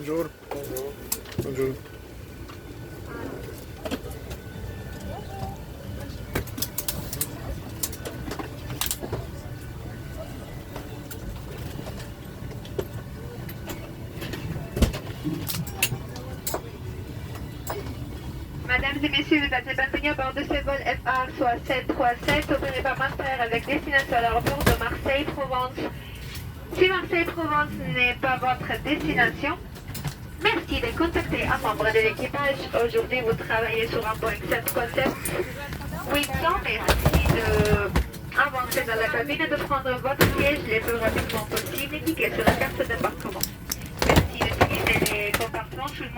Bonjour. Bonjour. Bonjour. Mesdames et messieurs, vous êtes les bienvenus à bord de ce vol FR6737 opéré par RYANAIR avec destination à l'aéroport de Marseille-Provence. Si Marseille-Provence n'est pas votre destination, merci de contacter un membre de l'équipage. Aujourd'hui, vous travaillez sur un Boeing 737-800. Merci d'avancer dans la cabine et de prendre votre siège le plus rapidement possible indiqué sur la carte d'embarquement. Merci d'utiliser les compartiments sous le